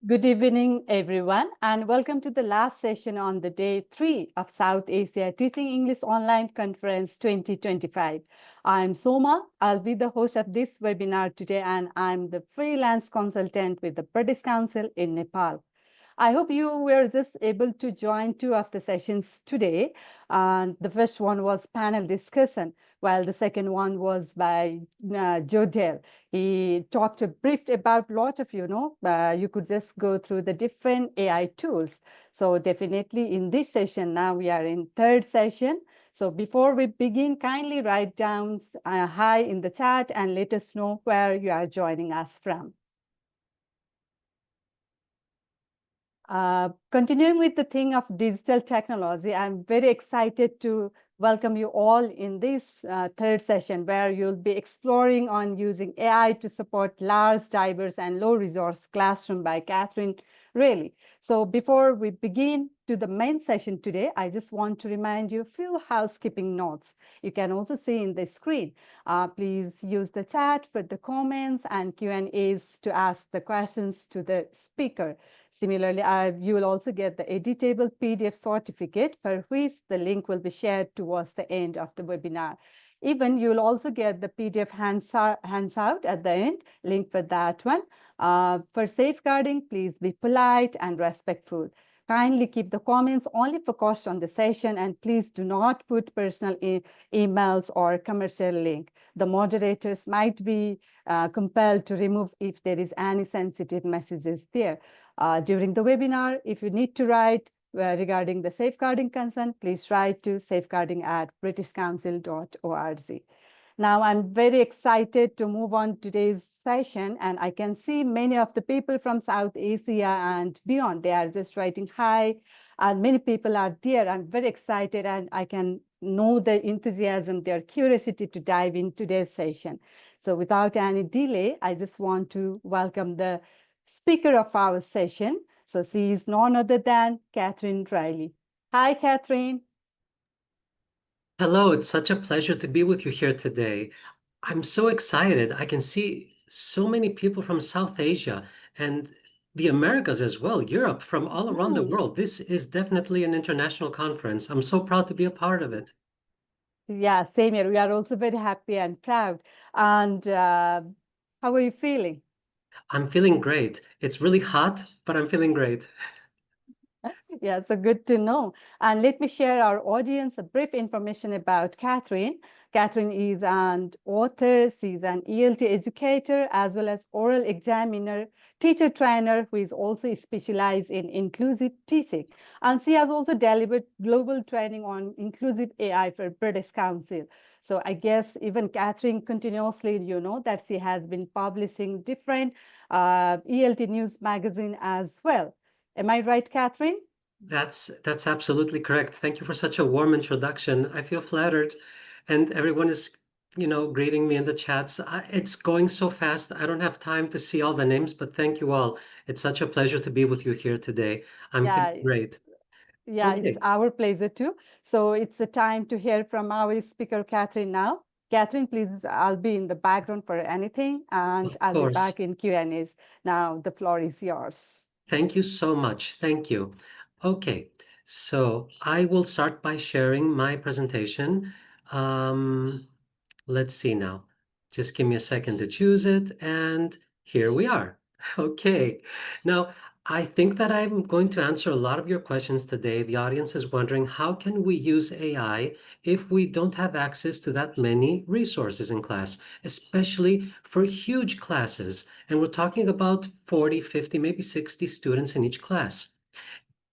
Good evening, everyone, and welcome to the last session on the day 3 of South Asia Teaching English Online Conference 2025. I'm Soma. I'll be the host of this webinar today, and I'm the freelance consultant with the British Council in Nepal. I hope you were just able to join 2 of the sessions today. The first one was panel discussion, while the second one was by Joe Dell. He talked a brief about a lot of, you could just go through the different AI tools. So definitely in this session, now we are in third session. So before we begin, kindly write down hi in the chat and let us know where you are joining us from. Continuing with the thing of digital technology, I'm very excited to welcome you all in this third session where you'll be exploring on using AI to support large, diverse, and low-resource classroom by Katherine Reilly. So before we begin to the main session today, I just want to remind you a few housekeeping notes. You can also see in the screen. Please use the chat for the comments and Q&As to ask the questions to the speaker. Similarly, you will also get the editable PDF certificate for which the link will be shared towards the end of the webinar. Even you will also get the PDF handout at the end, link for that one. For safeguarding, please be polite and respectful. Kindly keep the comments only focused on the session, and please do not put personal emails or commercial link. The moderators might be compelled to remove if there is any sensitive messages there. During the webinar, if you need to write regarding the safeguarding concern, please write to safeguarding@britishcouncil.org. Now, I'm very excited to move on today's session, and I can see many of the people from South Asia and beyond. They are just writing hi, and many people are there. I'm very excited, and I can know the enthusiasm, their curiosity to dive in today's session. So without any delay, I just want to welcome the speaker of our session. So she is none other than Katherine Reilly. Hi, Katherine. Hello, it's such a pleasure to be with you here today. I'm so excited. I can see so many people from South Asia and the Americas as well, Europe, from all around the world. This is definitely an international conference. I'm so proud to be a part of it. Yeah, same here. We are also very happy and proud. And how are you feeling? I'm feeling great. It's really hot, but I'm feeling great. Yeah, so good to know. And let me share our audience a brief information about Katherine. Katherine is an author, she's an ELT educator, as well as oral examiner, teacher trainer, who is also specialized in inclusive teaching. And she has also delivered global training on inclusive AI for British Council. So I guess even Katherine continuously, that she has been publishing different ELT news magazine as well. Am I right, Katherine? That's absolutely correct. Thank you for such a warm introduction. I feel flattered, and everyone is, greeting me in the chats. It's going so fast. I don't have time to see all the names, but thank you all. It's such a pleasure to be with you here today. I'm feeling Yeah, great. yeah, it's Okay, our pleasure too. So it's the time to hear from our speaker, Katherine, now. Katherine, please, I'll be in the background for anything, and of I'll be course. back in Q&As. Now, the floor is yours. Thank you so much. Thank you. Okay, so I will start by sharing my presentation. Um, let's see now. Just give me a second to choose it, and here we are. Okay, now I think that I'm going to answer a lot of your questions today. The audience is wondering, how can we use AI if we don't have access to that many resources in class, especially for huge classes? And we're talking about 40, 50, maybe 60 students in each class.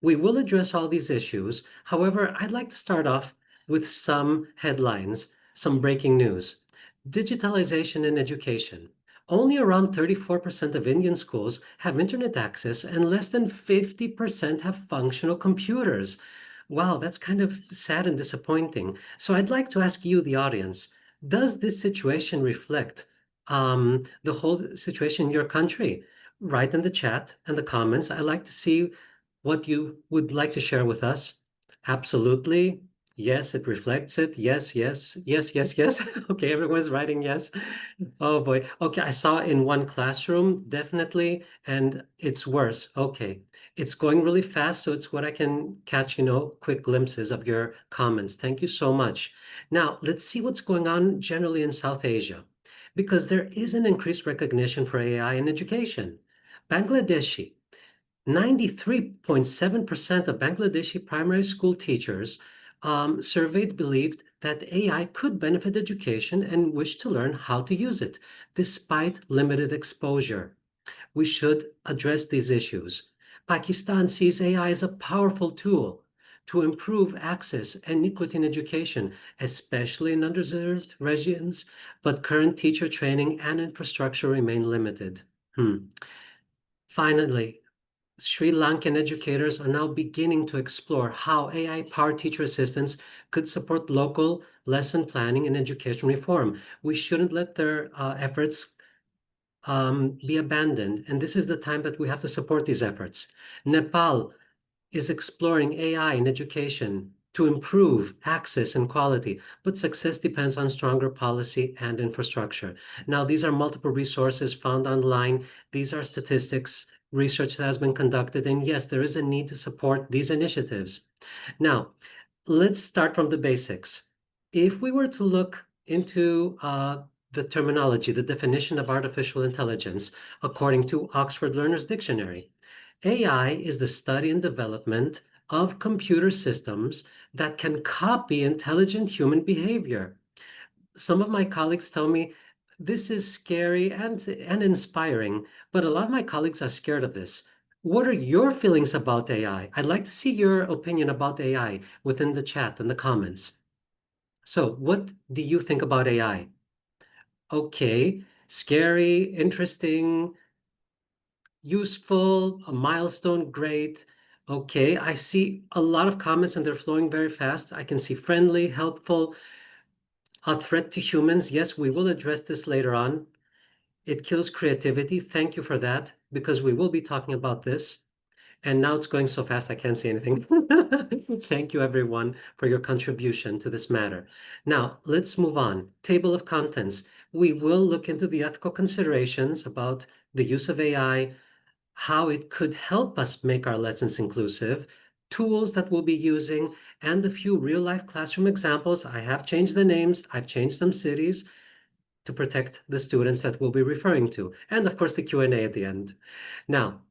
We will address all these issues. However, I'd like to start off with some headlines, some breaking news. Digitalization in education. Only around 34% of Indian schools have internet access, and less than 50% have functional computers. Wow, that's kind of sad and disappointing. So I'd like to ask you, the audience, does this situation reflect the whole situation in your country? Write in the chat and the comments. I'd like to see what you would like to share with us. Absolutely. Yes, it reflects it. Yes, yes, yes, yes, yes. Okay, everyone's writing yes. Oh boy. Okay, I saw in one classroom, definitely, and it's worse. Okay. It's going really fast, so it's what I can catch, quick glimpses of your comments. Thank you so much. Now, let's see what's going on generally in South Asia, because there is an increased recognition for AI in education. Bangladeshi 93.7% of Bangladeshi primary school teachers surveyed believed that AI could benefit education and wished to learn how to use it, despite limited exposure. We should address these issues. Pakistan sees AI as a powerful tool to improve access and equity in education, especially in underserved regions, but current teacher training and infrastructure remain limited. Finally, Sri Lankan educators are now beginning to explore how AI-powered teacher assistants could support local lesson planning and education reform. We shouldn't let their efforts be abandoned, and this is the time that we have to support these efforts. Nepal is exploring AI in education to improve access and quality, but success depends on stronger policy and infrastructure. Now, these are multiple resources found online. These are statistics, research that has been conducted, and yes, there is a need to support these initiatives. Now, let's start from the basics. If we were to look into the terminology, the definition of artificial intelligence, according to Oxford Learner's Dictionary, AI is the study and development of computer systems that can copy intelligent human behavior. Some of my colleagues tell me this is scary and inspiring, but a lot of my colleagues are scared of this. What are your feelings about AI? I'd like to see your opinion about AI within the chat and the comments. So, what do you think about AI? Okay, scary, interesting, useful, a milestone, great. Okay, I see a lot of comments and they're flowing very fast. I can see friendly, helpful, a threat to humans. Yes, we will address this later on. It kills creativity. Thank you for that, because we will be talking about this. And now it's going so fast, I can't see anything. Thank you, everyone, for your contribution to this matter. Now, let's move on. Table of contents. We will look into the ethical considerations about the use of AI, how it could help us make our lessons inclusive, tools that we'll be using, and a few real-life classroom examples. I have changed the names, I've changed some cities to protect the students that we'll be referring to, and of course the Q&A at the end. Now,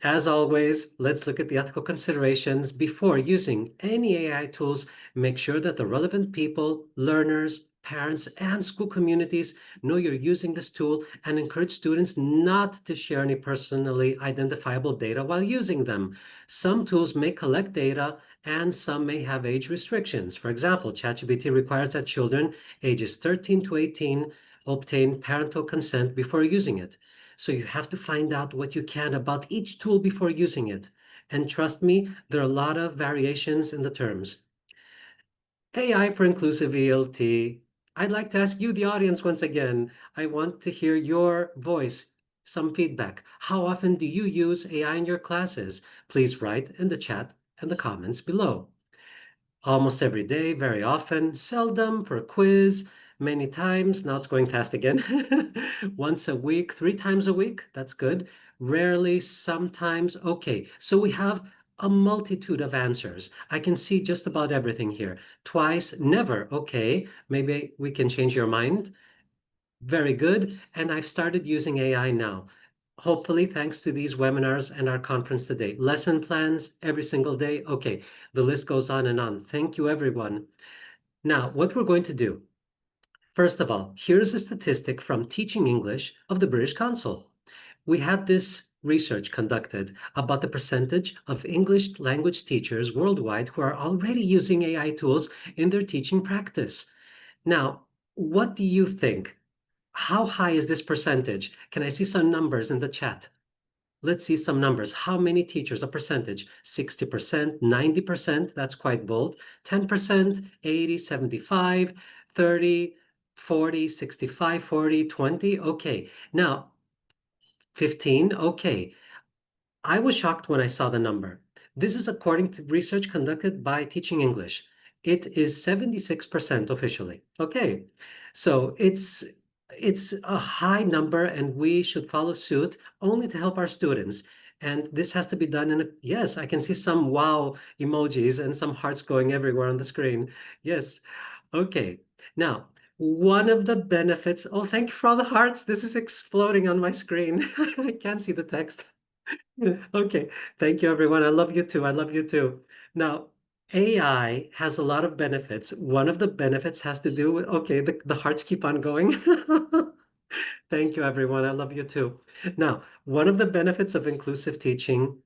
as always, let's look at the ethical considerations before using any AI tools. Make sure that the relevant people, learners, parents, and school communities know you're using this tool, and encourage students not to share any personally identifiable data while using them. Some tools may collect data and some may have age restrictions. For example, ChatGPT requires that children ages 13 to 18 obtain parental consent before using it. So you have to find out what you can about each tool before using it. And trust me, there are a lot of variations in the terms. AI for inclusive ELT. I'd like to ask you, the audience, once again. I want to hear your voice, some feedback. How often do you use AI in your classes? Please write in the chat and the comments below. Almost every day, very often, seldom for a quiz, many times. Now it's going fast again. Once a week, 3 times a week. That's good. Rarely, sometimes. Okay, so we have a multitude of answers. I can see just about everything here. Twice, never. Okay, maybe we can change your mind. Very good. And I've started using AI now. Hopefully, thanks to these webinars and our conference today. Lesson plans every single day. Okay, the list goes on and on. Thank you, everyone. Now, what we're going to do, first of all, here's a statistic from Teaching English of the British Council. We had this research conducted about the percentage of English language teachers worldwide who are already using AI tools in their teaching practice. Now, what do you think? How high is this percentage? Can I see some numbers in the chat? Let's see some numbers. How many teachers, a percentage? 60%, 90%, that's quite bold. 10%, 80, 75, 30, 40, 65, 40, 20. Okay, now 15. Okay, I was shocked when I saw the number. This is according to research conducted by Teaching English. It is 76% officially. Okay, so it's a high number, and we should follow suit only to help our students. And this has to be done in a, yes, I can see some wow emojis and some hearts going everywhere on the screen. Yes. Okay. Now, one of the benefits, oh, thank you for all the hearts. This is exploding on my screen. I can't see the text. Okay. Thank you, everyone. I love you too. I love you too. Now, AI has a lot of benefits. One of the benefits has to do with, okay, the hearts keep on going. Thank you, everyone. I love you too. Now, one of the benefits of inclusive teaching,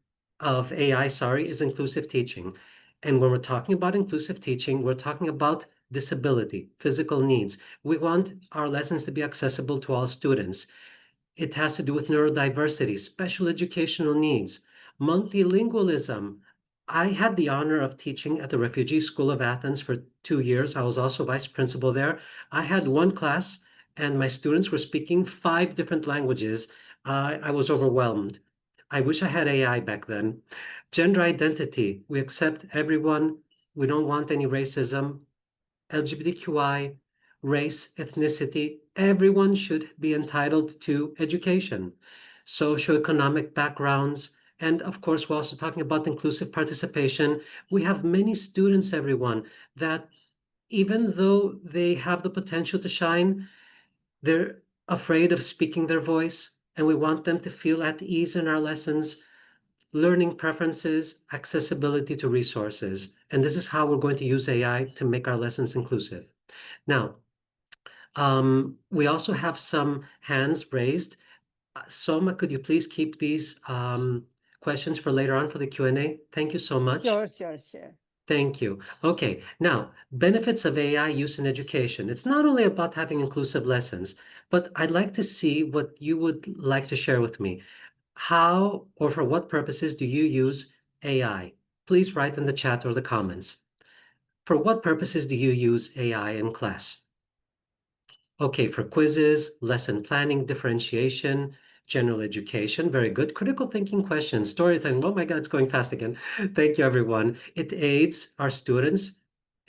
of AI, sorry, is inclusive teaching. And when we're talking about inclusive teaching, we're talking about disability, physical needs. We want our lessons to be accessible to all students. It has to do with neurodiversity, special educational needs, multilingualism. I had the honor of teaching at the Refugee School of Athens for 2 years. I was also vice principal there. I had one class, and my students were speaking 5 different languages. I was overwhelmed. I wish I had AI back then. Gender identity. We accept everyone. We don't want any racism. LGBTQI, race, ethnicity, everyone should be entitled to education, socioeconomic backgrounds, and of course, we're also talking about inclusive participation. We have many students, everyone, that even though they have the potential to shine, they're afraid of speaking their voice, and we want them to feel at ease in our lessons, learning preferences, accessibility to resources. And this is how we're going to use AI to make our lessons inclusive. Now, we also have some hands raised. Soma, could you please keep these questions for later on for the Q&A? Thank you so much. Sure, sure, sure. Thank you. Okay, now, benefits of AI use in education. It's not only about having inclusive lessons, but I'd like to see what you would like to share with me. How or for what purposes do you use AI? Please write in the chat or the comments. For what purposes do you use AI in class? Okay, for quizzes, lesson planning, differentiation, general education, very good. Critical thinking questions, storytelling. Oh my God, it's going fast again. Thank you, everyone. It aids our students.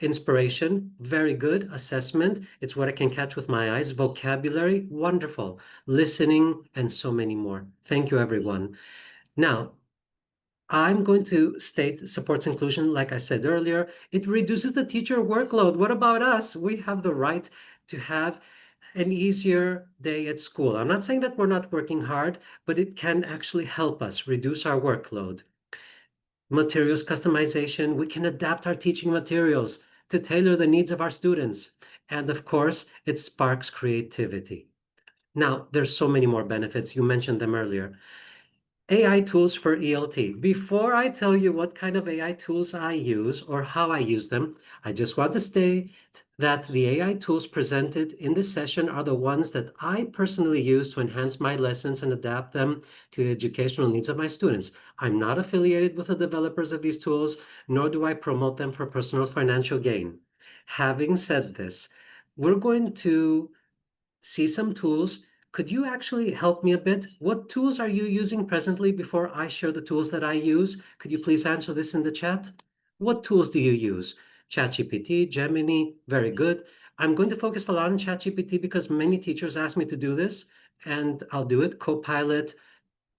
Inspiration, very good. Assessment, it's what I can catch with my eyes. Vocabulary, wonderful. Listening, and so many more. Thank you, everyone. Now, I'm going to state supports inclusion, like I said earlier. It reduces the teacher workload. What about us? We have the right to have an easier day at school. I'm not saying that we're not working hard, but it can actually help us reduce our workload. Materials customization, we can adapt our teaching materials to tailor the needs of our students. And of course, it sparks creativity. Now, there's so many more benefits. You mentioned them earlier. AI tools for ELT. Before I tell you what kind of AI tools I use or how I use them, I just want to state that the AI tools presented in this session are the ones that I personally use to enhance my lessons and adapt them to the educational needs of my students. I'm not affiliated with the developers of these tools, nor do I promote them for personal financial gain. Having said this, we're going to see some tools. Could you actually help me a bit? What tools are you using presently before I share the tools that I use? Could you please answer this in the chat? What tools do you use? ChatGPT, Gemini, very good. I'm going to focus a lot on ChatGPT because many teachers ask me to do this, and I'll do it. Copilot,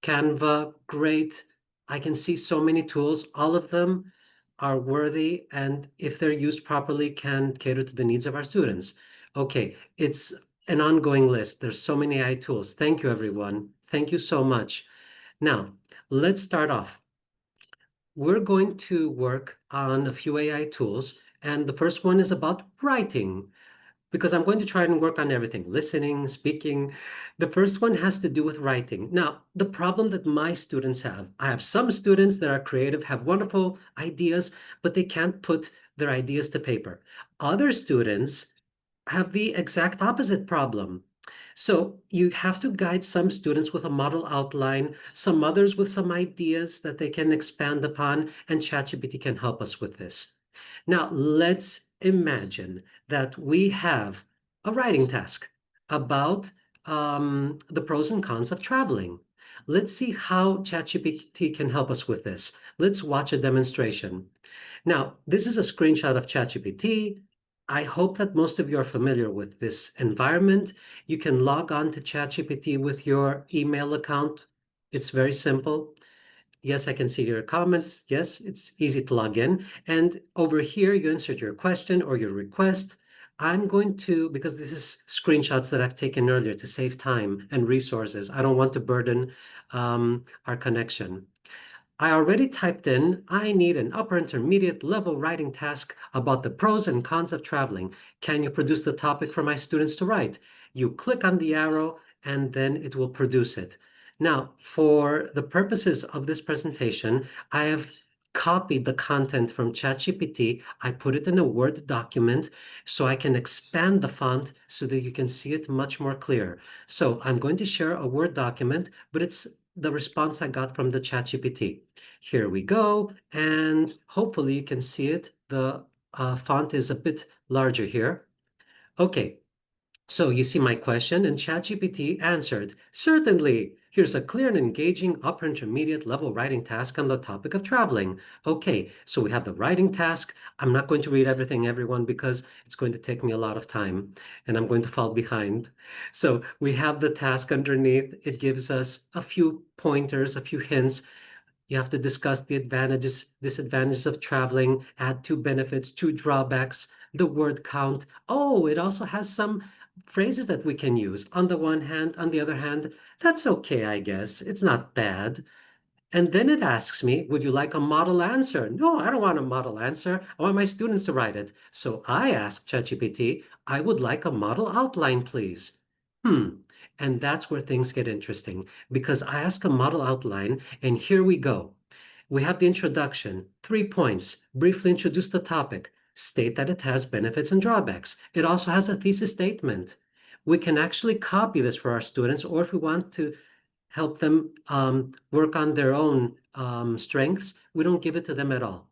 Canva, great. I can see so many tools. All of them are worthy, and if they're used properly, can cater to the needs of our students. Okay, it's an ongoing list. There's so many AI tools. Thank you, everyone. Thank you so much. Now, let's start off. We're going to work on a few AI tools, and the first one is about writing, because I'm going to try and work on everything, listening, speaking. The first one has to do with writing. Now, the problem that my students have, I have some students that are creative, have wonderful ideas, but they can't put their ideas to paper. Other students have the exact opposite problem. So you have to guide some students with a model outline, some others with some ideas that they can expand upon, and ChatGPT can help us with this. Now, let's imagine that we have a writing task about the pros and cons of traveling. let's see how ChatGPT can help us with this. Let's watch a demonstration. Now, this is a screenshot of ChatGPT. I hope that most of you are familiar with this environment. You can log on to ChatGPT with your email account. It's very simple. Yes, I can see your comments. Yes, it's easy to log in. And over here, you insert your question or your request. I'm going to, because this is screenshots that I've taken earlier to save time and resources. I don't want to burden our connection. I already typed in, I need an upper intermediate level writing task about the pros and cons of traveling. Can you produce the topic for my students to write? You click on the arrow and then it will produce it. Now, for the purposes of this presentation, I have copied the content from ChatGPT. I put it in a Word document so I can expand the font so that you can see it much more clear. So I'm going to share a Word document, but it's the response I got from the ChatGPT. Here we go, and hopefully you can see it. The font is a bit larger here. Okay, so you see my question, and ChatGPT answered, certainly. Here's a clear and engaging upper intermediate level writing task on the topic of traveling. Okay, so we have the writing task. I'm not going to read everything, everyone, because it's going to take me a lot of time and I'm going to fall behind. So we have the task underneath. It gives us a few pointers, a few hints. You have to discuss the advantages, disadvantages of traveling, add two benefits, two drawbacks, the word count. Oh, it also has some phrases that we can use. On the one hand, on the other hand, that's okay, I guess. It's not bad. And then it asks me, would you like a model answer? No, I don't want a model answer. I want my students to write it. So I asked ChatGPT, I would like a model outline, please. And that's where things get interesting because I ask a model outline, and here we go. We have the introduction, 3 points, briefly introduce the topic, state that it has benefits and drawbacks. It also has a thesis statement. We can actually copy this for our students, or if we want to help them work on their own strengths, we don't give it to them at all.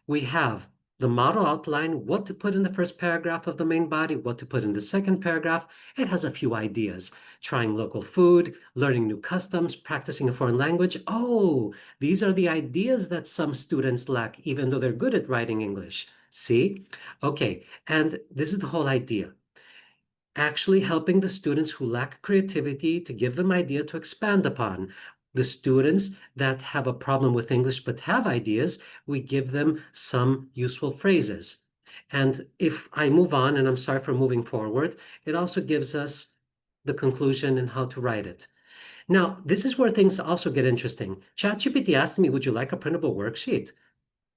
We have the model outline, what to put in the first paragraph of the main body, what to put in the second paragraph. It has a few ideas, trying local food, learning new customs, practicing a foreign language. Oh, these are the ideas that some students lack, even though they're good at writing English. See? Okay, and this is the whole idea. Actually helping the students who lack creativity to give them idea to expand upon. The students that have a problem with English but have ideas, we give them some useful phrases. And if I move on, and I'm sorry for moving forward, it also gives us the conclusion and how to write it. Now, this is where things also get interesting. ChatGPT asked me, would you like a printable worksheet?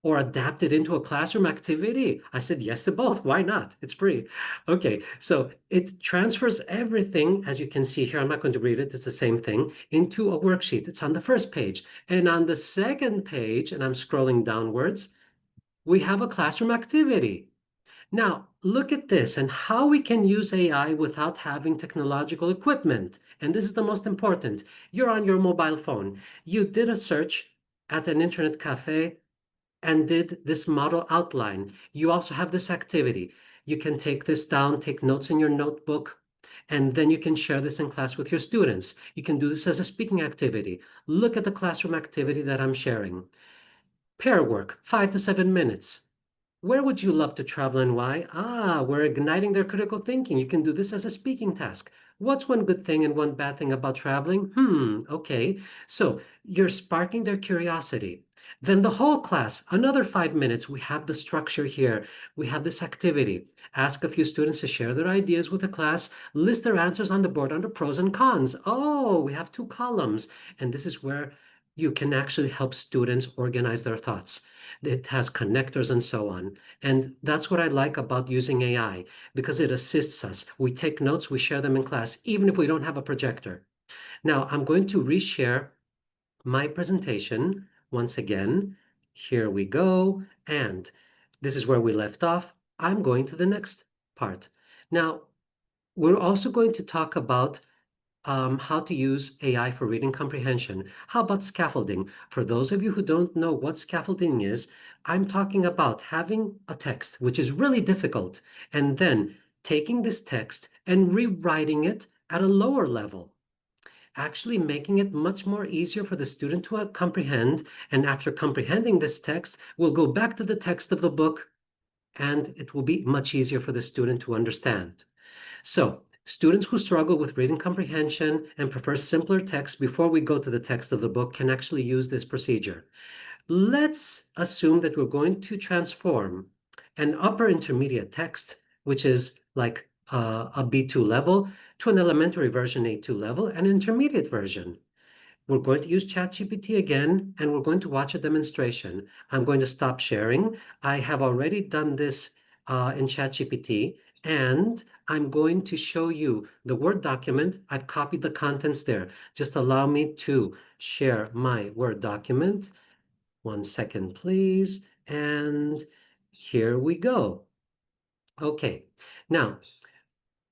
Or adapt it into a classroom activity? I said yes to both. Why not? It's free. Okay, so it transfers everything, as you can see here. I'm not going to read it. It's the same thing, into a worksheet. It's on the first page. And on the second page, and I'm scrolling downwards, we have a classroom activity. Now, look at this and how we can use AI without having technological equipment. And this is the most important. You're on your mobile phone. You did a search at an internet cafe and did this model outline. You also have this activity. You can take this down, take notes in your notebook, and then you can share this in class with your students. You can do this as a speaking activity. Look at the classroom activity that I'm sharing. Pair work, 5 to 7 minutes. Where would you love to travel and why? Ah, we're igniting their critical thinking. You can do this as a speaking task. What's one good thing and one bad thing about traveling? Okay. So you're sparking their curiosity. Then the whole class, another 5 minutes, we have the structure here. We have this activity. Ask a few students to share their ideas with the class, list their answers on the board under pros and cons. Oh, we have 2 columns. And this is where you can actually help students organize their thoughts. It has connectors and so on. And that's what I like about using AI because it assists us. We take notes, we share them in class, even if we don't have a projector. Now, I'm going to reshare my presentation once again. Here we go. And this is where we left off. I'm going to the next part. Now, we're also going to talk about how to use AI for reading comprehension. How about scaffolding? For those of you who don't know what scaffolding is, I'm talking about having a text, which is really difficult, and then taking this text and rewriting it at a lower level. actually making it much more easier for the student to comprehend. And after comprehending this text, we'll go back to the text of the book, and it will be much easier for the student to understand. So, students who struggle with reading comprehension and prefer simpler text before we go to the text of the book can actually use this procedure. Let's assume that we're going to transform an upper intermediate text, which is like a B2 level, to an elementary version A2 level, and an intermediate version. We're going to use ChatGPT again, and we're going to watch a demonstration. I'm going to stop sharing. I have already done this in ChatGPT, and I'm going to show you the Word document. I've copied the contents there. Just allow me to share my Word document. 1 second, please. And here we go. Okay, now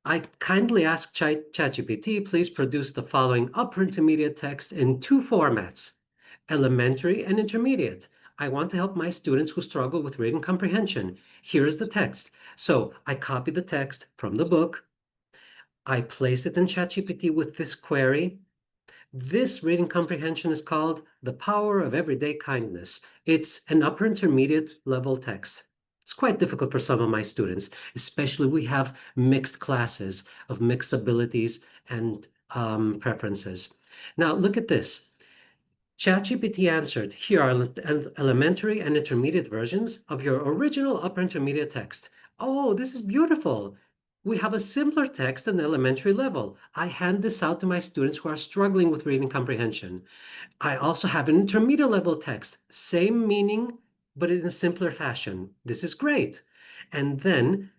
I kindly ask ChatGPT, please produce the following upper intermediate text in 2 formats, elementary and intermediate. I want to help my students who struggle with reading comprehension. Here is the text. So I copy the text from the book. I place it in ChatGPT with this query. This reading comprehension is called The Power of Everyday Kindness. It's an upper intermediate level text. It's quite difficult for some of my students, especially we have mixed classes of mixed abilities and preferences. Now, look at this. ChatGPT answered, here are elementary and intermediate versions of your original upper intermediate text. Oh, this is beautiful. We have a simpler text at the elementary level. I hand this out to my students who are struggling with reading comprehension. I also have an intermediate level text, same meaning, but in a simpler fashion. This is great. And then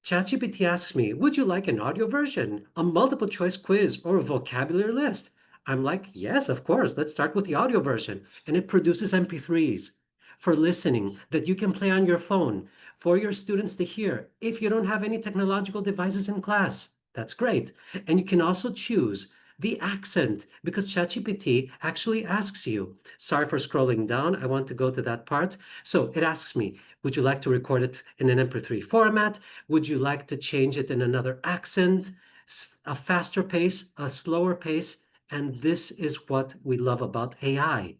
ChatGPT asks me, would you like an audio version, a multiple choice quiz, or a vocabulary list? I'm like, yes, of course. Let's start with the audio version. And it produces MP3s for listening that you can play on your phone for your students to hear if you don't have any technological devices in class. That's great. And you can also choose the accent because ChatGPT actually asks you. Sorry for scrolling down. I want to go to that part. So it asks me, would you like to record it in an MP3 format? Would you like to change it in another accent, a faster pace, a slower pace? And this is what we love about AI.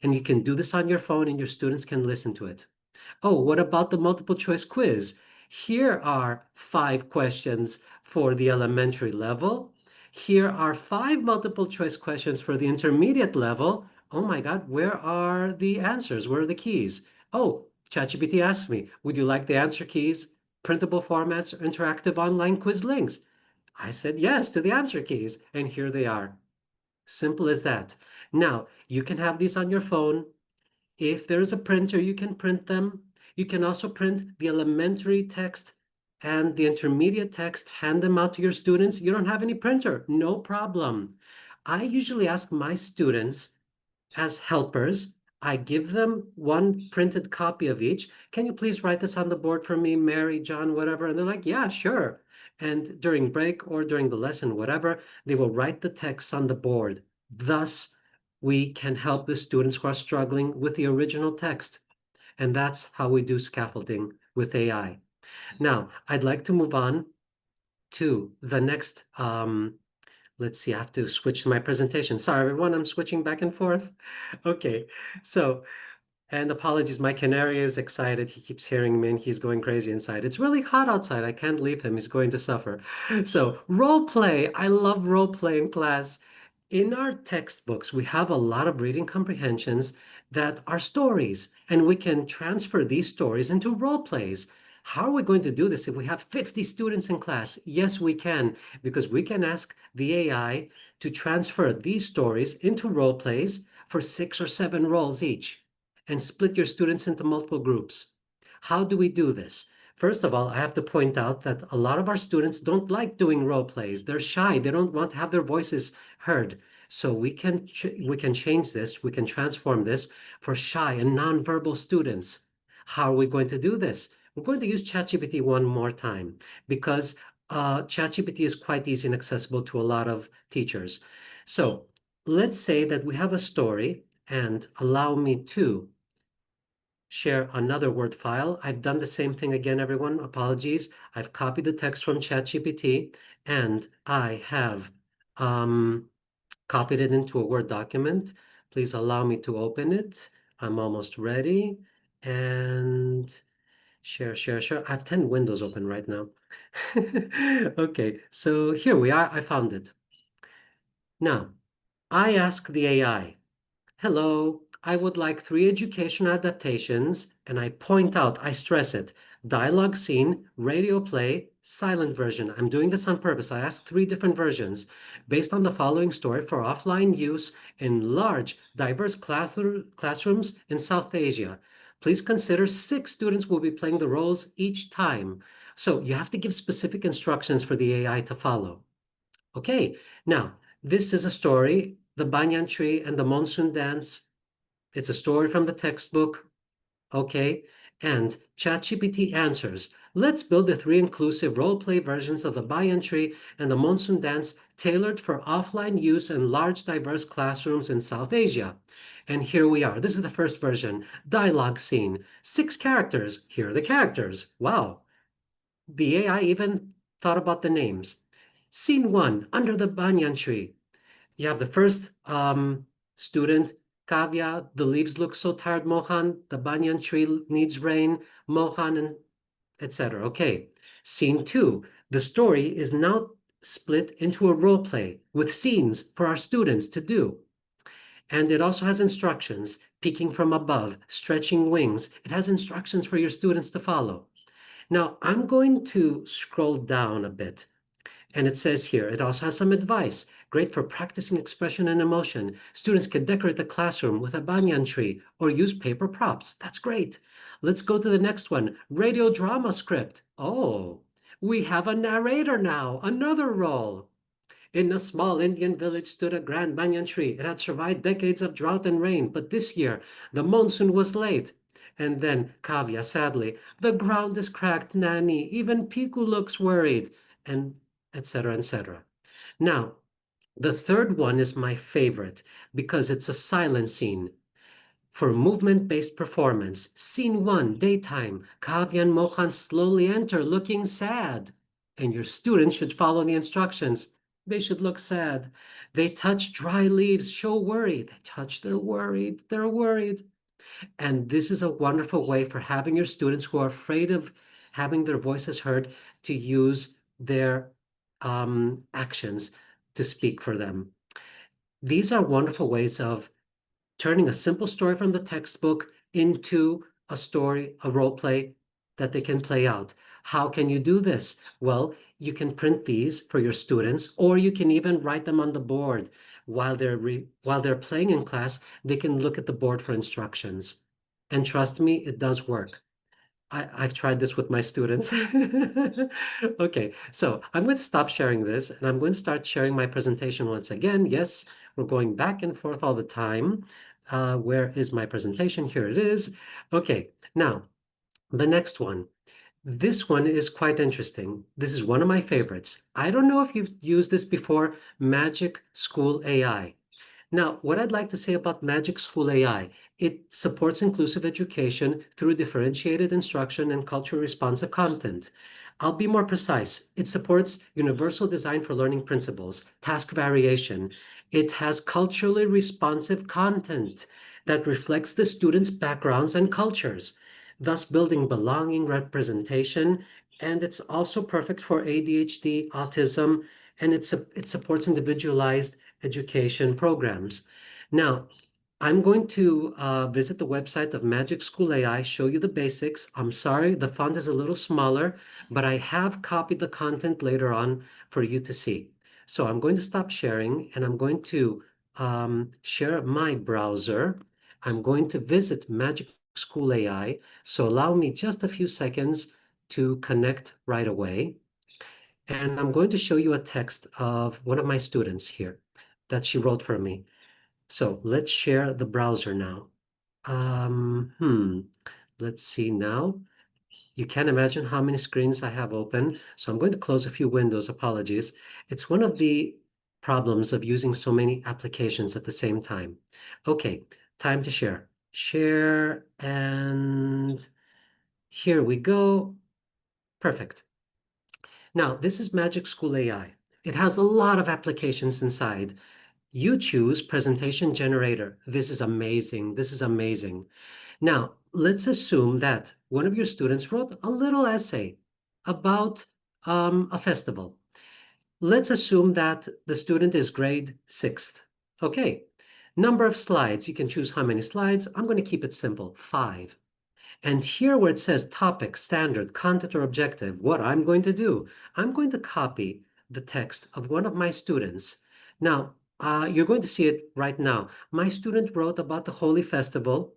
And you can do this on your phone and your students can listen to it. Oh, what about the multiple choice quiz? Here are 5 questions for the elementary level. Here are 5 multiple choice questions for the intermediate level. Oh my God, where are the answers? Where are the keys? Oh, ChatGPT asked me, would you like the answer keys, printable formats, or interactive online quiz links? I said yes to the answer keys, and here they are. Simple as that. Now, you can have these on your phone. If there's a printer, you can print them. You can also print the elementary text and the intermediate text, hand them out to your students. You don't have any printer, no problem. I usually ask my students as helpers, I give them one printed copy of each. Can you please write this on the board for me, Mary, John, whatever? And they're like, yeah, sure. And during break or during the lesson, whatever, they will write the text on the board. Thus, we can help the students who are struggling with the original text. And that's how we do scaffolding with AI. Now, I'd like to move on to the next let's see, I have to switch to my presentation. Sorry, everyone, I'm switching back and forth. Okay, so, and apologies, my canary is excited. He keeps hearing me and he's going crazy inside. It's really hot outside. I can't leave him. He's going to suffer. So, role play. I love role play in class. In our textbooks, we have a lot of reading comprehensions that are stories, and we can transfer these stories into role plays. How are we going to do this if we have 50 students in class? Yes, we can, because we can ask the AI to transfer these stories into role plays for 6 or 7 roles each and split your students into multiple groups. How do we do this? First of all, I have to point out that a lot of our students don't like doing role plays. They're shy. They don't want to have their voices heard. So we can change this. We can transform this for shy and nonverbal students. How are we going to do this? We're going to use ChatGPT one more time because ChatGPT is quite easy and accessible to a lot of teachers. So let's say that we have a story, and allow me to share another Word file. I've done the same thing again, everyone. Apologies. I've copied the text from ChatGPT and I have copied it into a Word document. Please allow me to open it. I'm almost ready. And share, share, share. I have 10 windows open right now. Okay, so here we are. I found it. Now, I ask the AI, hello, I would like 3 education adaptations, and I point out, I stress it, dialogue scene, radio play, silent version. I'm doing this on purpose. I asked 3 different versions based on the following story for offline use in large, diverse classrooms in South Asia. Please consider 6 students will be playing the roles each time. So you have to give specific instructions for the AI to follow. Okay, now this is a story, The Banyan Tree and the Monsoon Dance. It's a story from the textbook. Okay, and ChatGPT answers. Let's build the 3 inclusive role-play versions of the Banyan Tree and the Monsoon Dance tailored for offline use in large, diverse classrooms in South Asia. And here we are. This is the first version. Dialogue scene. 6 characters. Here are the characters. Wow. The AI even thought about the names. Scene 1, under the banyan tree. You have the first student, Kavya, the leaves look so tired, Mohan, the banyan tree needs rain, Mohan, and etc. Okay. Scene 2, the story is now split into a role play with scenes for our students to do. And it also has instructions, peeking from above, stretching wings. It has instructions for your students to follow. Now, I'm going to scroll down a bit, and it says here, it also has some advice. Great for practicing expression and emotion. Students can decorate the classroom with a banyan tree or use paper props. That's great. Let's go to the next one. Radio drama script. Oh, we have a narrator now, another role. In a small Indian village stood a grand banyan tree. It had survived decades of drought and rain, but this year the monsoon was late. And then Kavya, sadly, the ground is cracked, Nanny. Even Piku looks worried, and etc., etc. Now, the third one is my favorite because it's a silent scene. For movement-based performance, scene 1, daytime, Kavya and Mohan slowly enter looking sad. And your students should follow the instructions. They should look sad. They touch dry leaves, show worry. They touch, they're worried, they're worried. And this is a wonderful way for having your students who are afraid of having their voices heard to use their actions to speak for them. These are wonderful ways of turning a simple story from the textbook into a story, a role play that they can play out. How can you do this? Well, you can print these for your students, or you can even write them on the board while they're playing in class. They can look at the board for instructions. And trust me, it does work. I've tried this with my students. Okay, so I'm going to stop sharing this and I'm going to start sharing my presentation once again. Yes, we're going back and forth all the time. Where is my presentation? Here it is. Okay, now the next one. This one is quite interesting. This is one of my favorites. I don't know if you've used this before, Magic School AI. Now, what I'd like to say about Magic School AI, it supports inclusive education through differentiated instruction and culturally responsive content. I'll be more precise. It supports universal design for learning principles, task variation. It has culturally responsive content that reflects the students' backgrounds and cultures, thus building belonging representation. And it's also perfect for ADHD, autism, and it supports individualized education programs. Now, I'm going to visit the website of Magic School AI, show you the basics. I'm sorry, the font is a little smaller, but I have copied the content later on for you to see. So I'm going to stop sharing and I'm going to share my browser. I'm going to visit Magic School AI. So allow me just a few seconds to connect right away. And I'm going to show you a text of one of my students here that she wrote for me. So let's share the browser now. Let's see now. You can't imagine how many screens I have open. So I'm going to close a few windows, apologies. It's one of the problems of using so many applications at the same time. Okay, time to share. Share, and here we go. Perfect. Now, this is Magic School AI. It has a lot of applications inside. You choose presentation generator. This is amazing. This is amazing. Now, let's assume that one of your students wrote a little essay about a festival. Let's assume that the student is grade 6th. Okay. Number of slides. You can choose how many slides. I'm going to keep it simple, 5. And here where it says topic, standard, content, or objective, what I'm going to do, I'm going to copy the text of one of my students. Now, you're going to see it right now. My student wrote about the Holy Festival.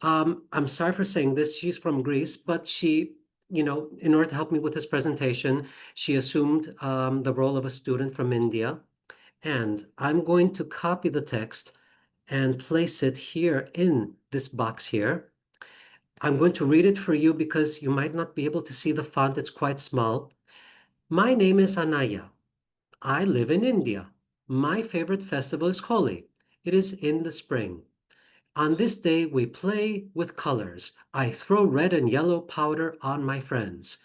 I'm sorry for saying this. She's from Greece, but she, in order to help me with this presentation, she assumed the role of a student from India. And I'm going to copy the text and place it here in this box here. I'm going to read it for you because you might not be able to see the font. It's quite small. My name is Anaya. I live in India. My favorite festival is Holi. It is in the spring. On this day, we play with colors. I throw red and yellow powder on my friends.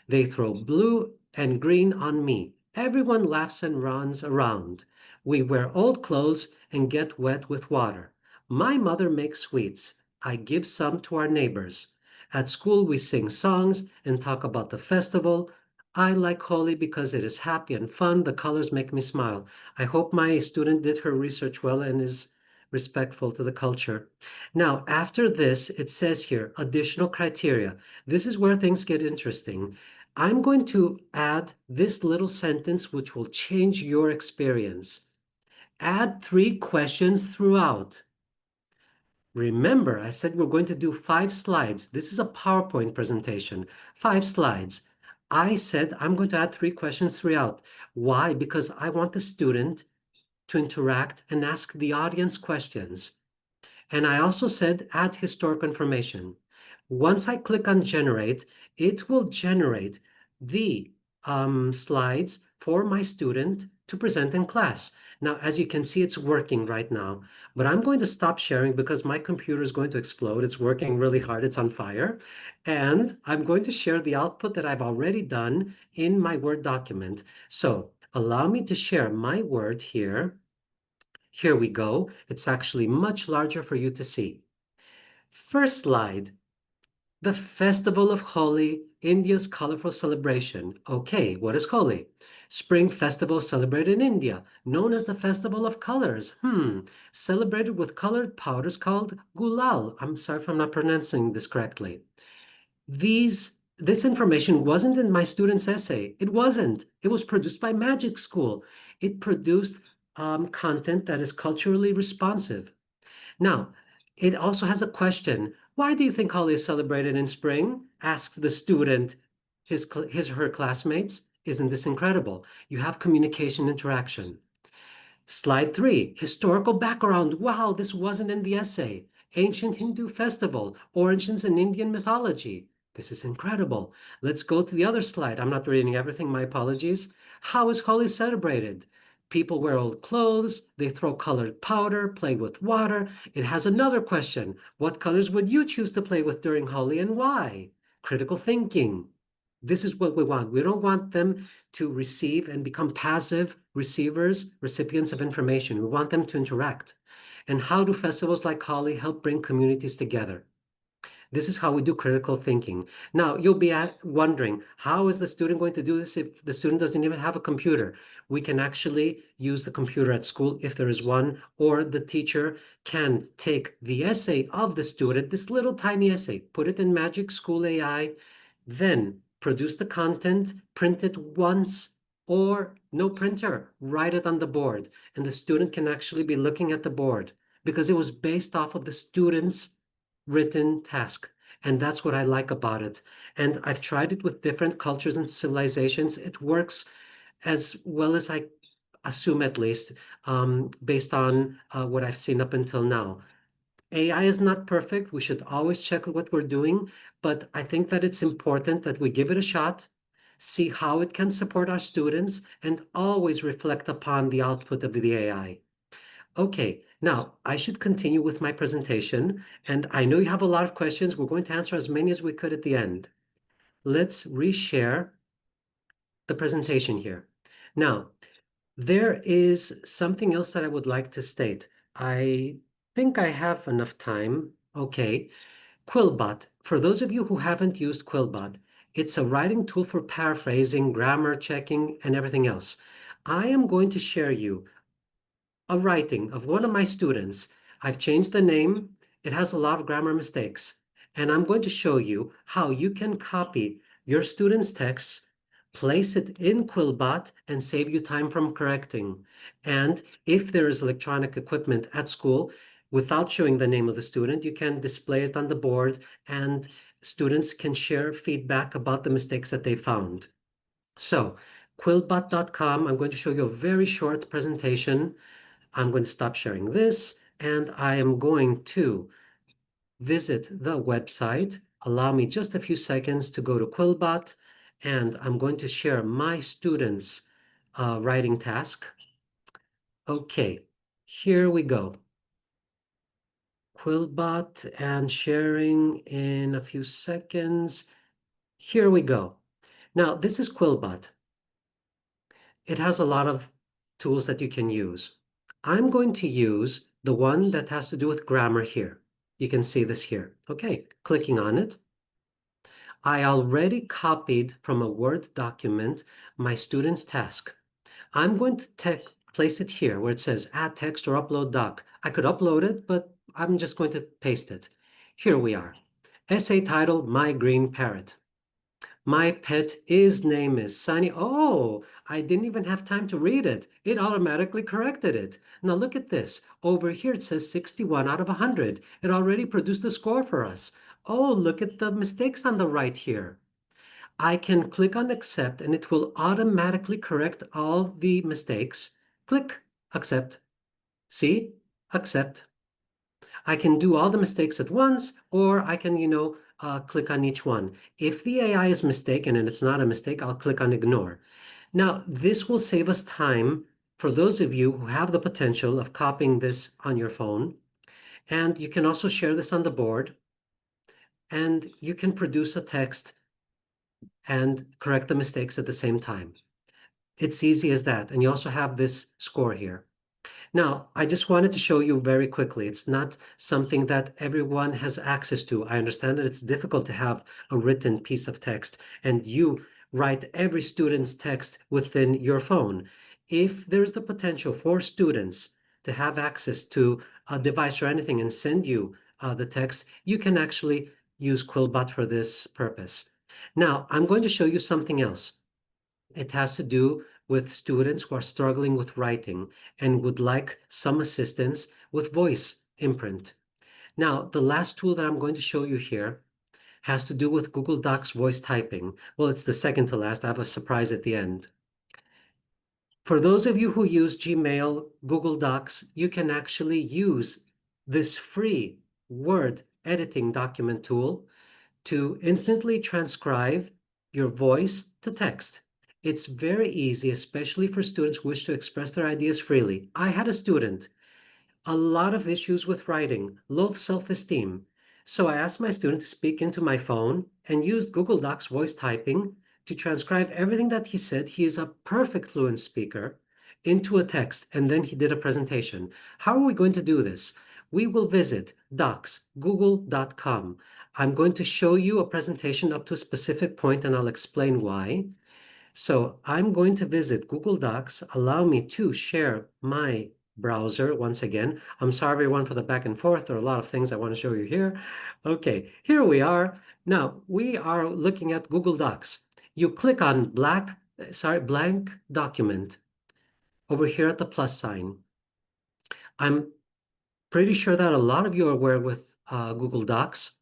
They throw blue and green on me. Everyone laughs and runs around. We wear old clothes and get wet with water. My mother makes sweets. I give some to our neighbors. At school, we sing songs and talk about the festival. I like Holi because it is happy and fun. The colors make me smile. I hope my student did her research well and is respectful to the culture. Now, after this, it says here, additional criteria. This is where things get interesting. I'm going to add this little sentence, which will change your experience. Add 3 questions throughout. Remember, I said we're going to do 5 slides. This is a PowerPoint presentation, 5 slides. I said I'm going to add 3 questions throughout. Why? Because I want the student to interact and ask the audience questions. And I also said add historical information. Once I click on generate, it will generate the slides for my student to present in class. Now, as you can see, it's working right now, but I'm going to stop sharing because my computer is going to explode. It's working really hard. It's on fire. And I'm going to share the output that I've already done in my Word document. So allow me to share my Word here. Here we go. It's actually much larger for you to see. First slide, the Festival of Holi, India's colorful celebration. Okay, what is Holi? Spring festival celebrated in India, known as the Festival of Colors. Celebrated with colored powders called gulal. I'm sorry if I'm not pronouncing this correctly. This information wasn't in my student's essay. It wasn't. It was produced by Magic School. It produced content that is culturally responsive. Now, it also has a question. Why do you think Holi is celebrated in spring? Asks the student, his or her classmates. Isn't this incredible? You have communication interaction. Slide 3, historical background. Wow, this wasn't in the essay. Ancient Hindu festival, origins in Indian mythology. This is incredible. Let's go to the other slide. I'm not reading everything, my apologies. How is Holi celebrated? People wear old clothes, they throw colored powder, play with water. It has another question. What colors would you choose to play with during Holi and why? Critical thinking. This is what we want. We don't want them to receive and become passive receivers, recipients of information. We want them to interact. And how do festivals like Holi help bring communities together? This is how we do critical thinking. Now, you'll be wondering, how is the student going to do this if the student doesn't even have a computer? We can actually use the computer at school if there is one, or the teacher can take the essay of the student, this little tiny essay, put it in Magic School AI, then produce the content, print it once, or no printer, write it on the board. And the student can actually be looking at the board because it was based off of the student's written task. And that's what I like about it. And I've tried it with different cultures and civilizations. It works as well as I assume, at least, based on what I've seen up until now. AI is not perfect. We should always check what we're doing, but I think that it's important that we give it a shot, see how it can support our students, and always reflect upon the output of the AI. Okay, now I should continue with my presentation, and I know you have a lot of questions. We're going to answer as many as we could at the end. Let's reshare the presentation here. Now, There is something else that I would like to state. I think I have enough time. Okay. Quillbot. For those of you who haven't used Quillbot, it's a writing tool for paraphrasing, grammar checking, and everything else. I am going to share you a writing of one of my students. I've changed the name. It has a lot of grammar mistakes. And I'm going to show you how you can copy your student's texts, place it in Quillbot, and save you time from correcting. And if there is electronic equipment at school, without showing the name of the student, you can display it on the board and students can share feedback about the mistakes that they found. So, quillbot.com, I'm going to show you a very short presentation. I'm going to stop sharing this and I am going to visit the website. Allow me just a few seconds to go to Quillbot and I'm going to share my students' writing task. Okay, here we go. Quillbot and sharing in a few seconds. Here we go. Now, this is Quillbot. It has a lot of tools that you can use. I'm going to use the one that has to do with grammar here. You can see this here. Okay, clicking on it. I already copied from a Word document my student's task. I'm going to place it here where it says add text or upload doc. I could upload it, but I'm just going to paste it. Here we are. Essay title, My Green Parrot. My pet's name is Sunny. Oh, I didn't even have time to read it. It automatically corrected it. Now look at this. Over here it says 61 out of 100. It already produced a score for us. Oh, look at the mistakes on the right here. I can click on accept and it will automatically correct all the mistakes. Click accept. See? Accept. I can do all the mistakes at once, or I can, click on each one. If the AI is mistaken and it's not a mistake, I'll click on ignore. Now, this will save us time for those of you who have the potential of copying this on your phone. And you can also share this on the board. And you can produce a text and correct the mistakes at the same time. It's easy as that. And you also have this score here. Now, I just wanted to show you very quickly. It's not something that everyone has access to. I understand that it's difficult to have a written piece of text and you write every student's text within your phone. If there's the potential for students to have access to a device or anything and send you the text, you can actually use Quillbot for this purpose. Now, I'm going to show you something else. It has to do with students who are struggling with writing and would like some assistance with voice imprint. Now, the last tool that I'm going to show you here has to do with Google Docs voice typing. Well, it's the second to last. I have a surprise at the end. For those of you who use Gmail, Google Docs, you can actually use this free Word editing document tool to instantly transcribe your voice to text. It's very easy, especially for students who wish to express their ideas freely. I had a student, a lot of issues with writing, low self-esteem. So I asked my student to speak into my phone and used Google Docs voice typing to transcribe everything that he said. He is a perfect fluent speaker into a text, and then he did a presentation. How are we going to do this? We will visit docs.google.com. I'm going to show you a presentation up to a specific point, and I'll explain why. So I'm going to visit Google Docs. Allow me to share my browser once again. I'm sorry, everyone, for the back and forth. There are a lot of things I want to show you here. Okay, here we are. Now, we are looking at Google Docs. You click on blank document over here at the plus sign. I'm pretty sure that a lot of you are aware with Google Docs.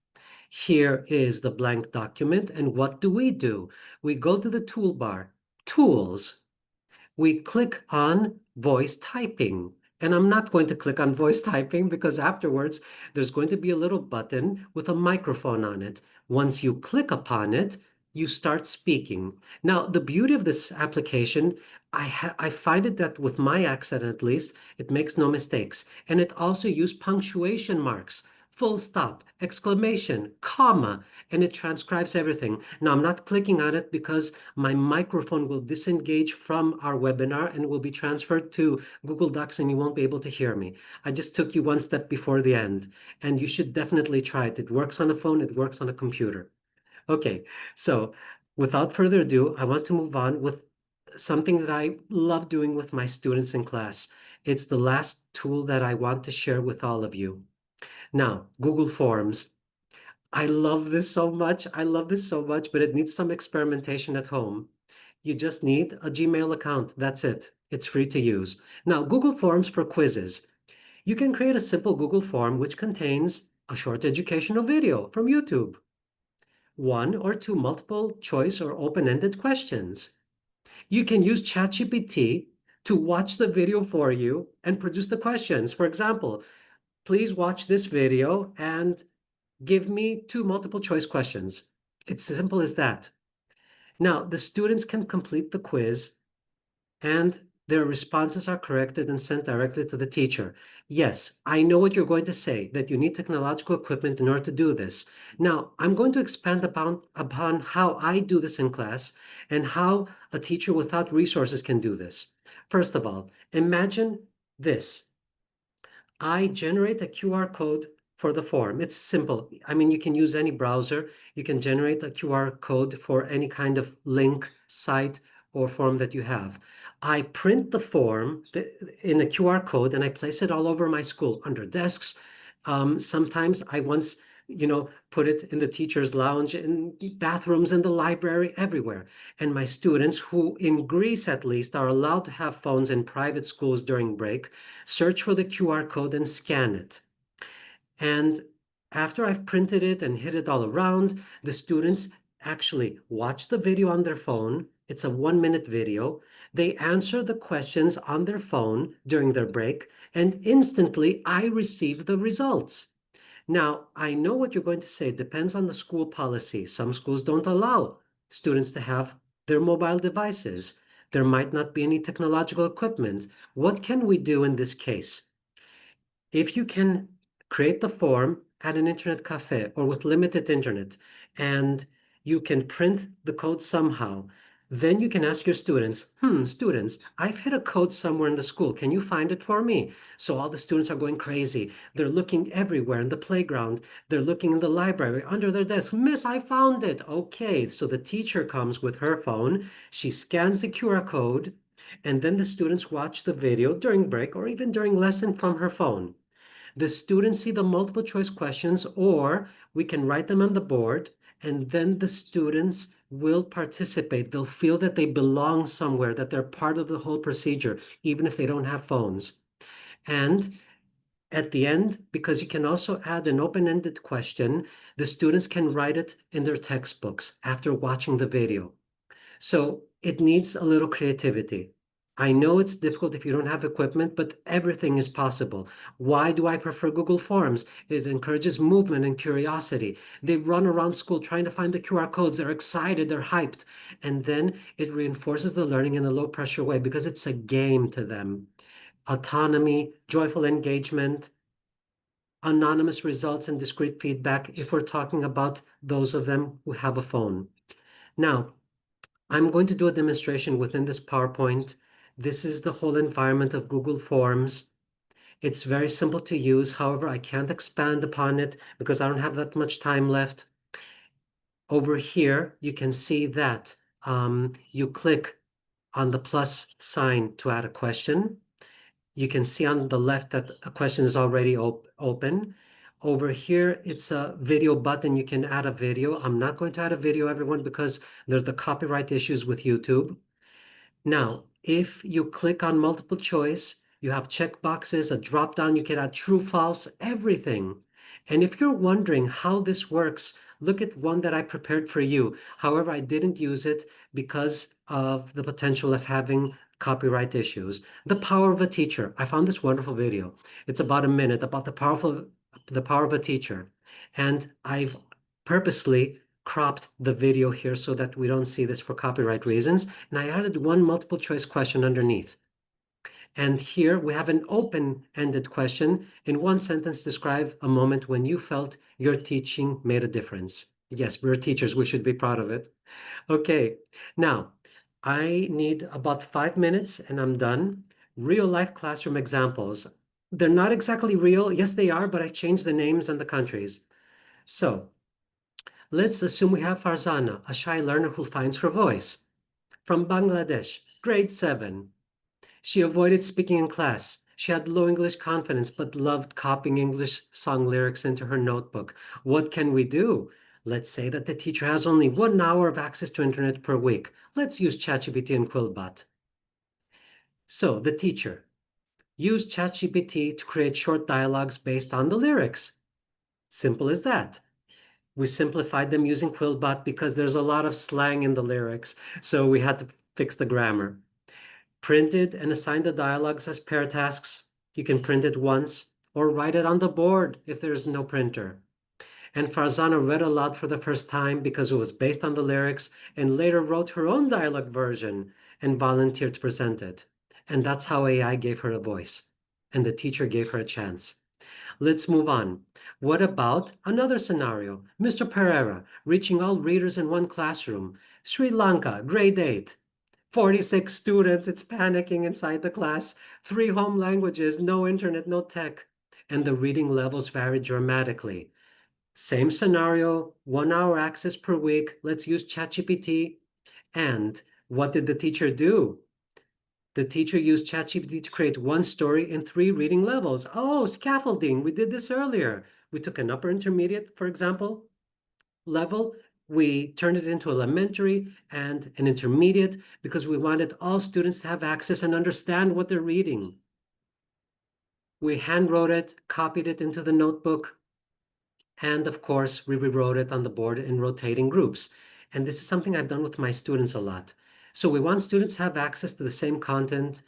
Here is the blank document. And what do? We go to the toolbar, Tools. We click on Voice Typing. And I'm not going to click on voice typing because afterwards there's going to be a little button with a microphone on it. Once you click upon it, you start speaking. Now, the beauty of this application, I find it that with my accent at least, it makes no mistakes. And it also uses punctuation marks full stop, exclamation, comma, and it transcribes everything. Now, I'm not clicking on it because my microphone will disengage from our webinar and will be transferred to Google Docs and you won't be able to hear me. I just took you one step before the end, and you should definitely try it. It works on a phone, it works on a computer. Okay, so without further ado, I want to move on with something that I love doing with my students in class. It's the last tool that I want to share with all of you. Now, Google Forms. I love this so much. I love this so much, but it needs some experimentation at home. You just need a Gmail account. That's it. It's free to use. Now, Google Forms for quizzes. You can create a simple Google form which contains a short educational video from YouTube, one or two multiple choice or open-ended questions. You can use ChatGPT to watch the video for you and produce the questions. For example, please watch this video and give me two multiple choice questions. It's as simple as that. Now, the students can complete the quiz and their responses are corrected and sent directly to the teacher. Yes, I know what you're going to say, that you need technological equipment in order to do this. Now, I'm going to expand upon how I do this in class and how a teacher without resources can do this. First of all, imagine this. I generate a QR code for the form. It's simple. I mean, you can use any browser. You can generate a QR code for any kind of link, site, or form that you have. I print the form in a QR code and I place it all over my school under desks. Sometimes I once, put it in the teacher's lounge, in bathrooms, in the library, everywhere. And my students, who in Greece at least are allowed to have phones in private schools during break, search for the QR code and scan it. And after I've printed it and hid it all around, the students actually watch the video on their phone. It's a 1-minute video. They answer the questions on their phone during their break, and instantly I receive the results. Now, I know what you're going to say. It depends on the school policy. Some schools don't allow students to have their mobile devices. There might not be any technological equipment. What can we do in this case? If you can create the form at an internet cafe or with limited internet, and you can print the code somehow, then you can ask your students, students, I've hit a code somewhere in the school. Can you find it for me? So all the students are going crazy. They're looking everywhere in the playground. They're looking in the library, under their desk. Miss, I found it. Okay, so the teacher comes with her phone. She scans the QR code, and then the students watch the video during break or even during lesson from her phone. The students see the multiple choice questions, or we can write them on the board, and then the students will participate. They'll feel that they belong somewhere, that they're part of the whole procedure, even if they don't have phones. And at the end, because you can also add an open-ended question, the students can write it in their textbooks after watching the video. So it needs a little creativity. I know it's difficult if you don't have equipment, but everything is possible. Why do I prefer Google Forms? It encourages movement and curiosity. They run around school trying to find the QR codes. They're excited, they're hyped. And then it reinforces the learning in a low pressure way because it's a game to them. Autonomy, joyful engagement, anonymous results, and discrete feedback if we're talking about those of them who have a phone. Now, I'm going to do a demonstration within this PowerPoint. This is the whole environment of Google Forms. It's very simple to use. However, I can't expand upon it because I don't have that much time left. Over here, you can see that you click on the plus sign to add a question. You can see on the left that a question is already open. Over here, it's a video button. You can add a video. I'm not going to add a video, everyone, because there's the copyright issues with YouTube. Now, if you click on multiple choice, you have check boxes, a drop down, you can add true, false, everything. And if you're wondering how this works, look at one that I prepared for you. However, I didn't use it because of the potential of having copyright issues. The Power of a Teacher. I found this wonderful video. It's about a minute about the power of a teacher. And I've purposely cropped the video here so that we don't see this for copyright reasons. And I added one multiple choice question underneath. And here we have an open-ended question. In one sentence, describe a moment when you felt your teaching made a difference. Yes, we're teachers, we should be proud of it. Okay, now I need about 5 minutes and I'm done. Real life classroom examples. They're not exactly real. Yes, they are, but I changed the names and the countries. So let's assume we have Farzana, a shy learner who finds her voice. From Bangladesh, grade 7. She avoided speaking in class. She had low English confidence but loved copying English song lyrics into her notebook. What can we do? Let's say that the teacher has only 1 hour of access to internet per week. Let's use ChatGPT and Quillbot. So, the teacher used ChatGPT to create short dialogues based on the lyrics. Simple as that. We simplified them using Quillbot because there's a lot of slang in the lyrics, so we had to fix the grammar. Printed and assigned the dialogues as pair tasks. You can print it once or write it on the board if there's no printer. And Farzana read aloud for the first time because it was based on the lyrics and later wrote her own dialogue version and volunteered to present it. And that's how AI gave her a voice and the teacher gave her a chance. Let's move on. What about another scenario? Mr. Pereira, reaching all readers in one classroom. Sri Lanka, grade 8. 46 students, it's panicking inside the class. 3 home languages, no internet, no tech. And the reading levels vary dramatically. Same scenario, 1 hour access per week. Let's use ChatGPT. And what did the teacher do? The teacher used ChatGPT to create one story in 3 reading levels. Oh, scaffolding, we did this earlier. We took an upper intermediate, for example, level. We turned it into elementary and an intermediate because we wanted all students to have access and understand what they're reading. We handwrote it, copied it into the notebook, and of course, we rewrote it on the board in rotating groups. And this is something I've done with my students a lot. So we want students to have access to the same content.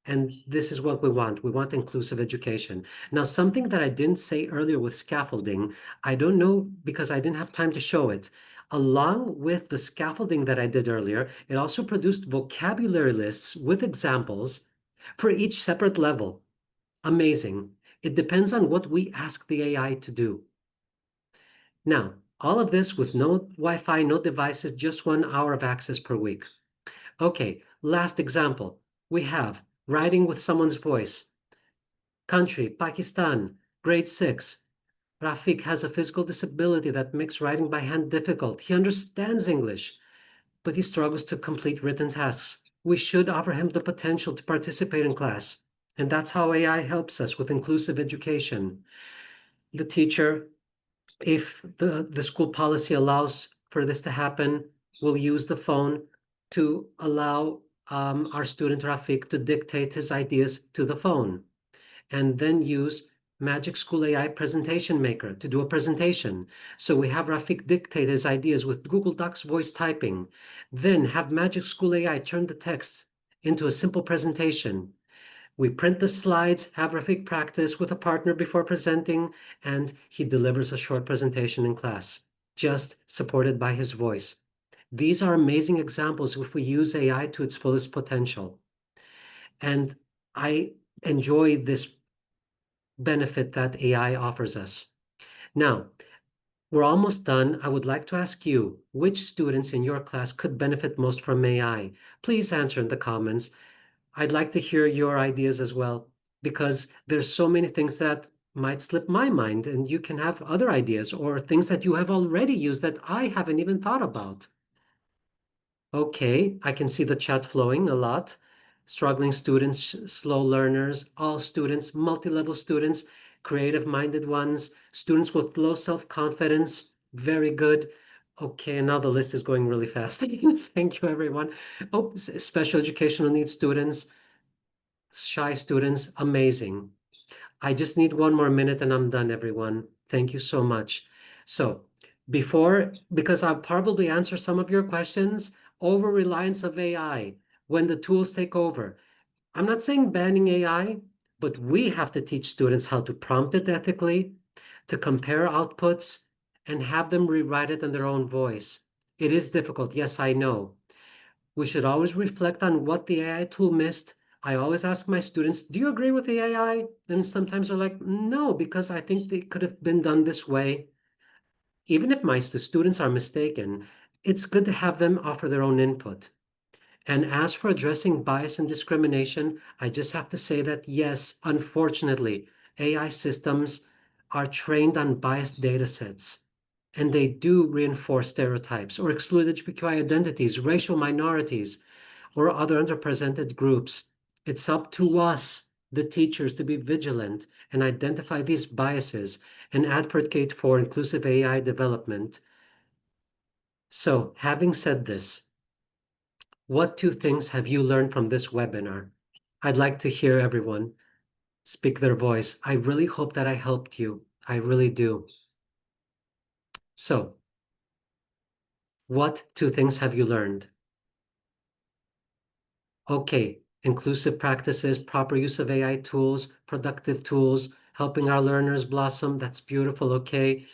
And this is what we want. We want inclusive education. Now, something that I didn't say earlier with scaffolding, I don't know because I didn't have time to show it. Along with the scaffolding that I did earlier, it also produced vocabulary lists with examples for each separate level. Amazing. It depends on what we ask the AI to do. Now, all of this with no Wi-Fi, no devices, just 1 hour of access per week. Okay, last example. We have writing with someone's voice. Country, Pakistan, grade 6. Rafik has a physical disability that makes writing by hand difficult. He understands English, but he struggles to complete written tasks. We should offer him the potential to participate in class. And that's how AI helps us with inclusive education. The teacher, if the school policy allows for this to happen, will use the phone to allow our student Rafik to dictate his ideas to the phone, and then use Magic School AI Presentation Maker to do a presentation. So we have Rafik dictate his ideas with Google Docs voice typing, then have Magic School AI turn the text into a simple presentation. We print the slides, have Rafik practice with a partner before presenting, and he delivers a short presentation in class, just supported by his voice. These are amazing examples if we use AI to its fullest potential. And I enjoy this benefit that AI offers us. Now, we're almost done. I would like to ask you, which students in your class could benefit most from AI? Please answer in the comments. I'd like to hear your ideas as well, because there's so many things that might slip my mind, and you can have other ideas or things that you have already used that I haven't even thought about. Okay, I can see the chat flowing a lot. Struggling students, slow learners, all students, multi-level students, creative-minded ones, students with low self-confidence. Very good. Okay, now the list is going really fast. Thank you, everyone. Oh, special educational needs students, shy students, amazing. I just need 1 more minute and I'm done, everyone. Thank you so much. So because I'll probably answer some of your questions, over reliance of AI, when the tools take over. I'm not saying banning AI, but we have to teach students how to prompt it ethically, to compare outputs, and have them rewrite it in their own voice. It is difficult, yes, I know. We should always reflect on what the AI tool missed, I always ask my students, do you agree with the AI? And sometimes they're like, no, because I think it could have been done this way. Even if my students are mistaken, it's good to have them offer their own input. And as for addressing bias and discrimination, I just have to say that yes, unfortunately, AI systems are trained on biased data sets, and they do reinforce stereotypes or exclude LGBTQI identities, racial minorities, or other underrepresented groups. It's up to us, the teachers, to be vigilant and identify these biases and advocate for inclusive AI development. So, having said this, what two things have you learned from this webinar? I'd like to hear everyone speak their voice. I really hope that I helped you. I really do. So, what two things have you learned? Okay, inclusive practices, proper use of AI tools, productive tools, helping our learners blossom. That's beautiful. Okay.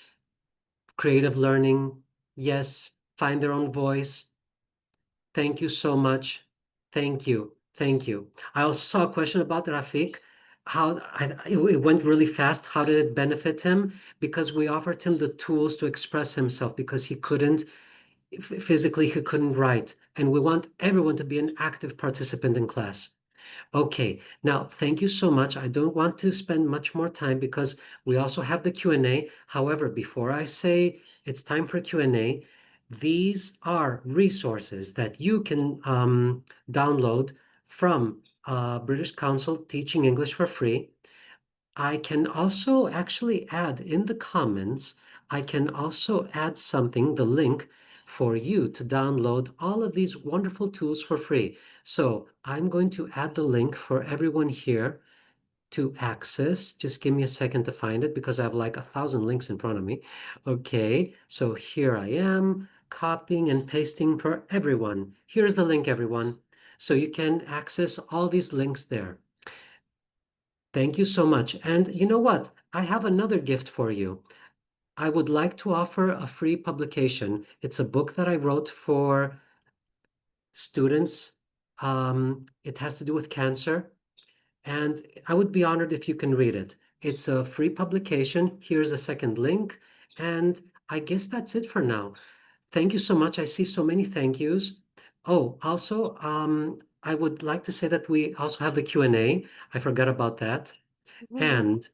Creative learning. Yes. Find their own voice. Thank you so much. Thank you. Thank you. I also saw a question about Rafiq. It went really fast. How did it benefit him? Because we offered him the tools to express himself because he couldn't physically, he couldn't write. And we want everyone to be an active participant in class. Okay, now thank you so much. I don't want to spend much more time because we also have the Q&A. However, before I say it's time for Q&A, these are resources that you can download from British Council Teaching English for free. I can also actually add in the comments, I can also add something, the link for you to download all of these wonderful tools for free. So I'm going to add the link for everyone here to access. Just give me a second to find it because I have like 1,000 links in front of me. Okay, so here I am copying and pasting for everyone. Here's the link, everyone. So you can access all these links there. Thank you so much. And you know what? I have another gift for you. I would like to offer a free publication. It's a book that I wrote for students. It has to do with cancer, and I would be honored if you can read it. It's a free publication. Here's a second link, and I guess that's it for now. Thank you so much. I see so many thank yous. Oh, also, I would like to say that we also have the Q&A. I forgot about that. Mhm. And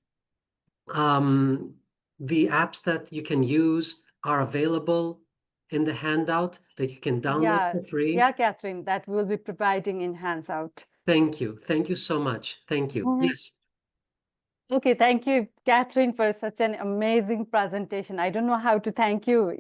Um, the apps that you can use are available in the handout that you can download Yeah, for free. yeah, Catherine, that we'll be providing in hands-out. Thank you. Thank you so much. Thank you. Yes, Okay, thank you, Catherine, for such an amazing presentation. I don't know how to thank you.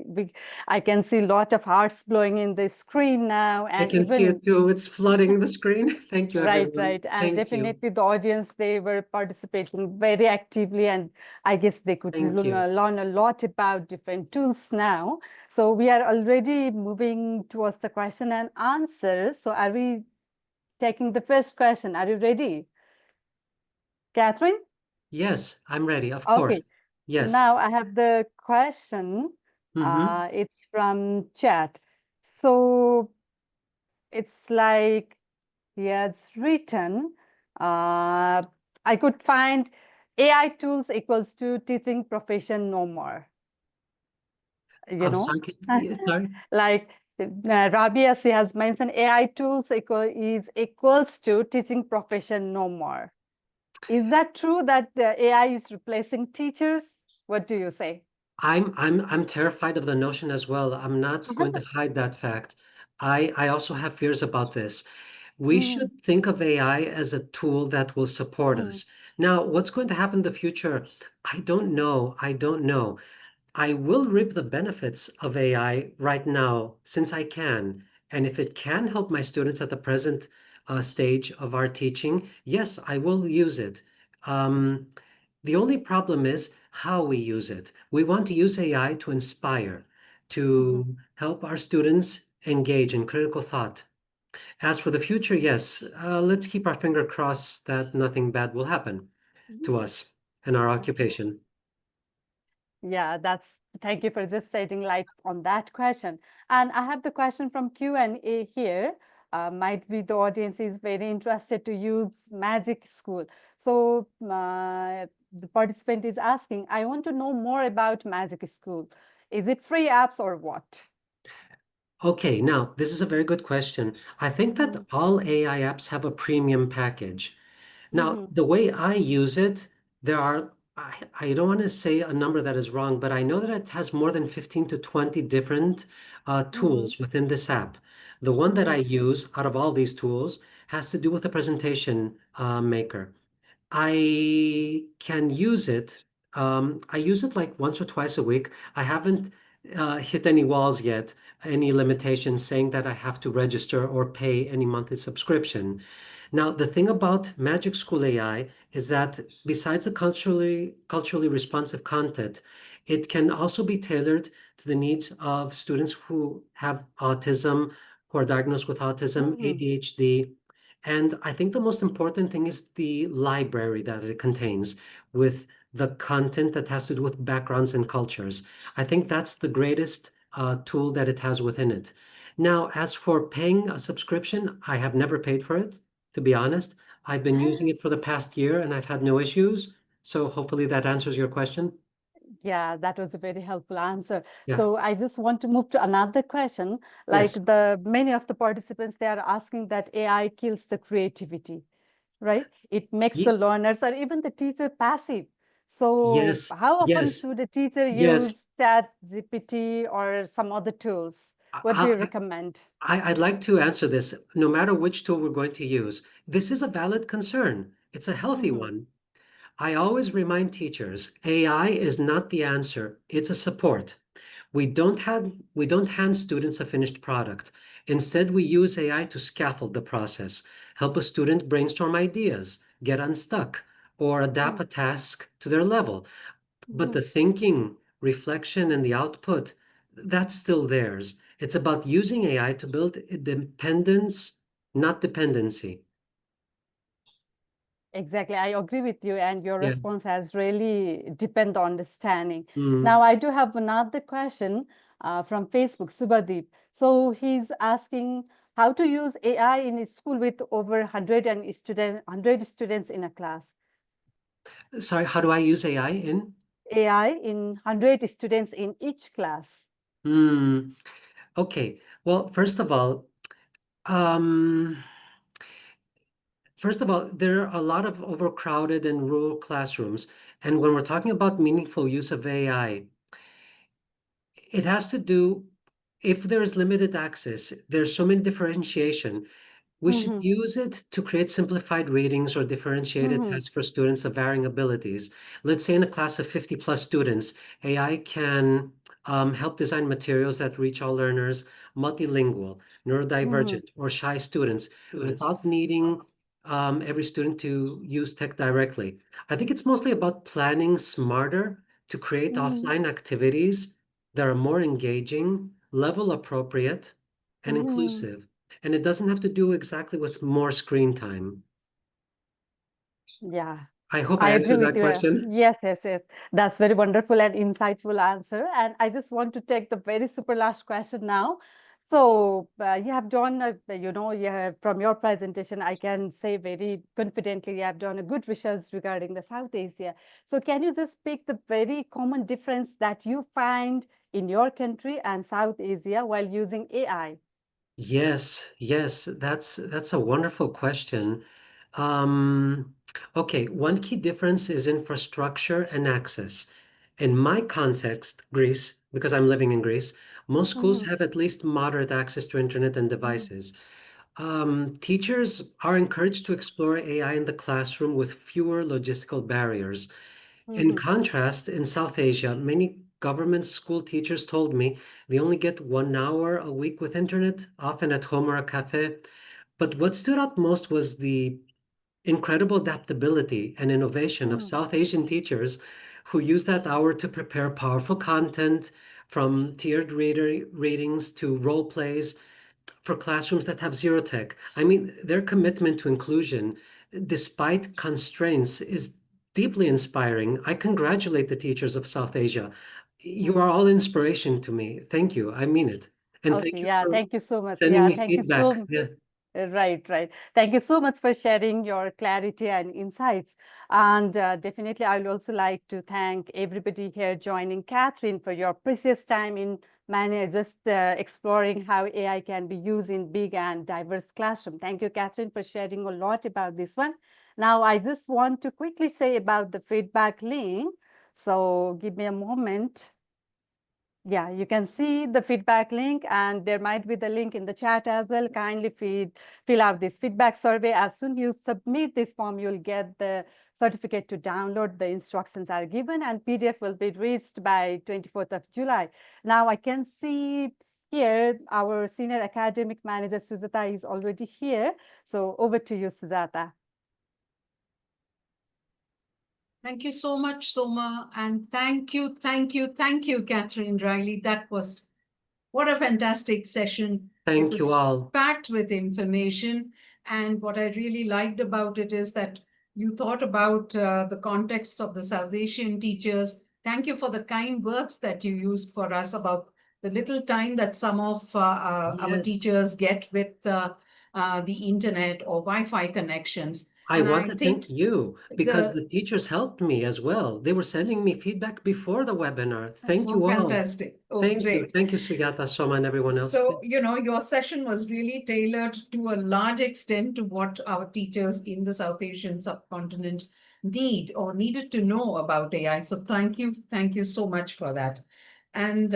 I can see a lot of hearts blowing in the screen now, I and can see even it too. It's flooding the screen. Thank you, right, everyone. right, and Thank you. definitely the audience, they were participating very actively, and I guess they could Thank you. learn a lot about different tools now. So we are already moving towards the question and answers. So are we taking the first question? Are you ready, Catherine? Yes, I'm ready. Of course. Okay. So Yes. now I have the question. Mm-hmm. It's from chat. So it's like, yeah, it's written. Uh, I could find AI tools equals to teaching profession no more. You I'm know, sorry. Yeah, sorry. like Rabia, she has mentioned AI tools equals to teaching profession no more. Is that true that the AI is replacing teachers? What do you say? I'm terrified of the notion as well. I'm not going to hide that fact. I also have fears about this. We Mhm, should think of AI as a tool that will support mhm, us. Now, what's going to happen in the future? I don't know. I don't know. I will reap the benefits of AI right now since I can. And if it can help my students at the present stage of our teaching, yes, I will use it. Um, the only problem is how we use it. We want to use AI to inspire, mhm, to help our students engage in critical thought. As for the future, yes, let's keep our finger crossed that nothing bad will happen mhm. to us and our Okay. occupation. Yeah, thank you for just shedding light on that question. And I have the question from Q&A here. might be the audience is very interested to use Magic School. So the participant is asking, I want to know more about Magic School. Is it free apps or what? Okay, now this is a very good question. I think that Mm-hmm. all AI apps have a premium package. Now, Mm-hmm. the way I use it, I don't want to say a number that is wrong, but I know that it has more than 15 to 20 different Mm-hmm. tools within this app. The one that I Mm-hmm. use out of all these tools has to do with a presentation maker. I can use it. I use it like once or twice a week. I haven't hit any walls yet, any limitations saying that I have to register or pay any monthly subscription. Now, the thing about Magic School AI is that besides the culturally responsive content, it can also be tailored to the needs of students who have autism, who are diagnosed with autism, Mm-hmm. ADHD, and I think the most important thing is the library that it contains with the content that has to do with backgrounds and cultures. I think that's the greatest tool that it has within it. Now, as for paying a subscription, I have never paid for it, to be honest. I've been using it for the past year and I've had no issues. So hopefully that answers your question. Yeah, that was a very helpful answer. Yeah. So I just want to move to another question. Like Yes. the many of the participants, they are asking that AI kills the creativity, right? It makes the Ye- learners or even the teacher passive. So yes. how often Yes. should a teacher Yes. use Chat GPT or some other tools? What do you I, recommend? I'd like to answer this, no matter which tool we're going to use. This is a valid concern. It's a healthy Mm-hmm. one. I always remind teachers, AI is not the answer, it's a support. We don't hand students a finished product. Instead, we use AI to scaffold the process, help a student brainstorm ideas, get unstuck, or adapt a task to their level. But Mm-hmm. the thinking, reflection, and the output, that's still theirs. It's about using AI to build independence, not dependency. Exactly. I agree with you, and your Yeah. response has really deepened the understanding. Mm. Now, I do have another question from Facebook, Subhadeep. So he's asking how to use AI in a school with over 100 students in a class. Sorry, how do I use AI in? AI in 100 students in each class. Hmm. Okay. Well, um, first of all, there are a lot of overcrowded and rural classrooms. And when we're talking about meaningful use of AI, it has to do, if there's limited access, there's so many differentiation. We should Mm-hmm. use it to create simplified readings or differentiated Mm-hmm. tests for students of varying abilities. Let's say in a class of 50 plus students, AI can help design materials that reach all learners, multilingual, Mm-hmm. neurodivergent, or shy students without needing every student to use tech directly. I think it's mostly about planning smarter to create Mm-hmm. offline activities that are more engaging, level appropriate, and Mm-hmm. inclusive. And it doesn't have to do exactly with more screen time. Yeah. I hope I I agree answered with that you. question. Yes, yes, yes. That's very wonderful and insightful answer. And I just want to take the very super last question now. So you have done, from your presentation, I can say very confidently you have done a good research regarding the South Asia. So can you just pick the very common difference that you find in your country and South Asia while using AI? Yes, that's a wonderful question. Um, okay, one key difference is infrastructure and access. In my context, Greece, because I'm living in Greece, most schools Mm-hmm. have at least moderate access to internet and devices. Teachers are encouraged to explore AI in the classroom with fewer logistical barriers. In Mm-hmm. contrast, in South Asia, many government school teachers told me they only get 1 hour a week with internet, often at home or a cafe. But what stood out most was the incredible adaptability and innovation of Mm-hmm. South Asian teachers who use that hour to prepare powerful content from tiered readings to role plays for classrooms that have zero tech. I mean, their commitment to inclusion, despite constraints, is deeply inspiring. I congratulate the teachers of South Asia. You Mm-hmm. are all inspiration to me. Thank you. I mean it. And thank Okay, you yeah, for thank you so much. sending Yeah, me thank you so feedback. much. Yeah. Right, right. Thank you so much for sharing your clarity and insights. And definitely, I would also like to thank everybody here joining Katherine for your precious time in just exploring how AI can be used in big and diverse classroom. Thank you, Katherine, for sharing a lot about this one. Now, I just want to quickly say about the feedback link. So give me a moment. Yeah, you can see the feedback link, and there might be the link in the chat as well. Kindly fill out this feedback survey. As soon as you submit this form, you'll get the certificate to download. The instructions are given, and PDF will be reached by 24th of July. Now I can see here our senior academic manager, Sujata, is already here. So over to you, Sujata. Thank you so much, Soma. And thank you, Katherine Reilly. That was what a fantastic session. Thank you all. Packed with information. And what I really liked about it is that you thought about the context of the South Asian teachers. Thank you for the kind words that you used for us about the little time that some of our Yes. teachers get with the internet or Wi-Fi connections. I And want to think thank you because the teachers helped me as well. They were sending me feedback before the webinar. Thank you all. Fantastic. Oh, Thank you. great. Thank you, Sujata, Soma, and everyone else. So, your session was really tailored to a large extent to what our teachers in the South Asian subcontinent need or needed to know about AI. So thank you. Thank you so much for that. And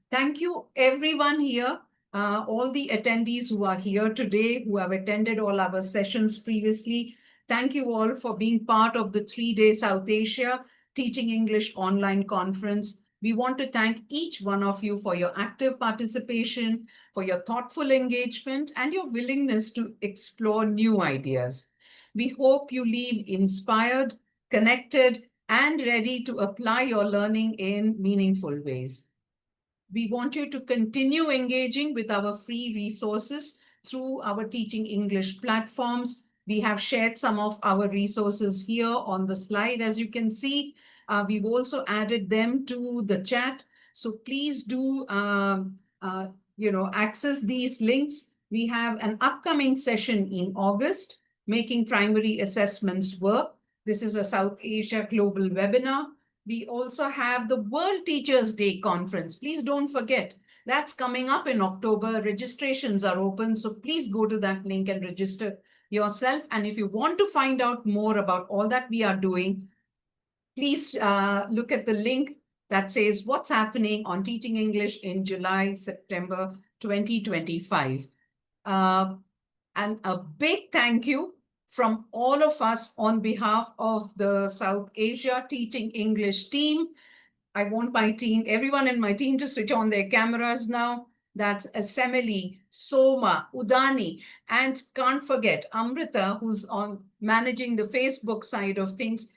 thank you everyone here, all the attendees who are here today, who have attended all our sessions previously. Thank you all for being part of the 3-day South Asia Teaching English online conference. We want to thank each one of you for your active participation, for your thoughtful engagement, and your willingness to explore new ideas. We hope you leave inspired, connected, and ready to apply your learning in meaningful ways. We want you to continue engaging with our free resources through our Teaching English platforms. We have shared some of our resources here on the slide, as you can see. We've also added them to the chat. So please do access these links. We have an upcoming session in August, Making Primary Assessments Work. This is a South Asia Global webinar. We also have the World Teachers Day Conference. Please don't forget, that's coming up in October. Registrations are open, so please go to that link and register yourself. And if you want to find out more about all that we are doing, please look at the link that says what's happening on Teaching English in July, September 2025. And a big thank you from all of us on behalf of the South Asia Teaching English team. I want my team, everyone in my team, to switch on their cameras now. That's Assemili, Soma, Udani, and can't forget Amrita, who's on managing the Facebook side of things.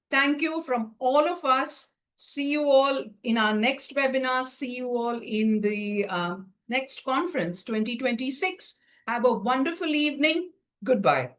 Thank you from all of us. See you all in our next webinar. See you all in the next conference, 2026. Have a wonderful evening. Goodbye.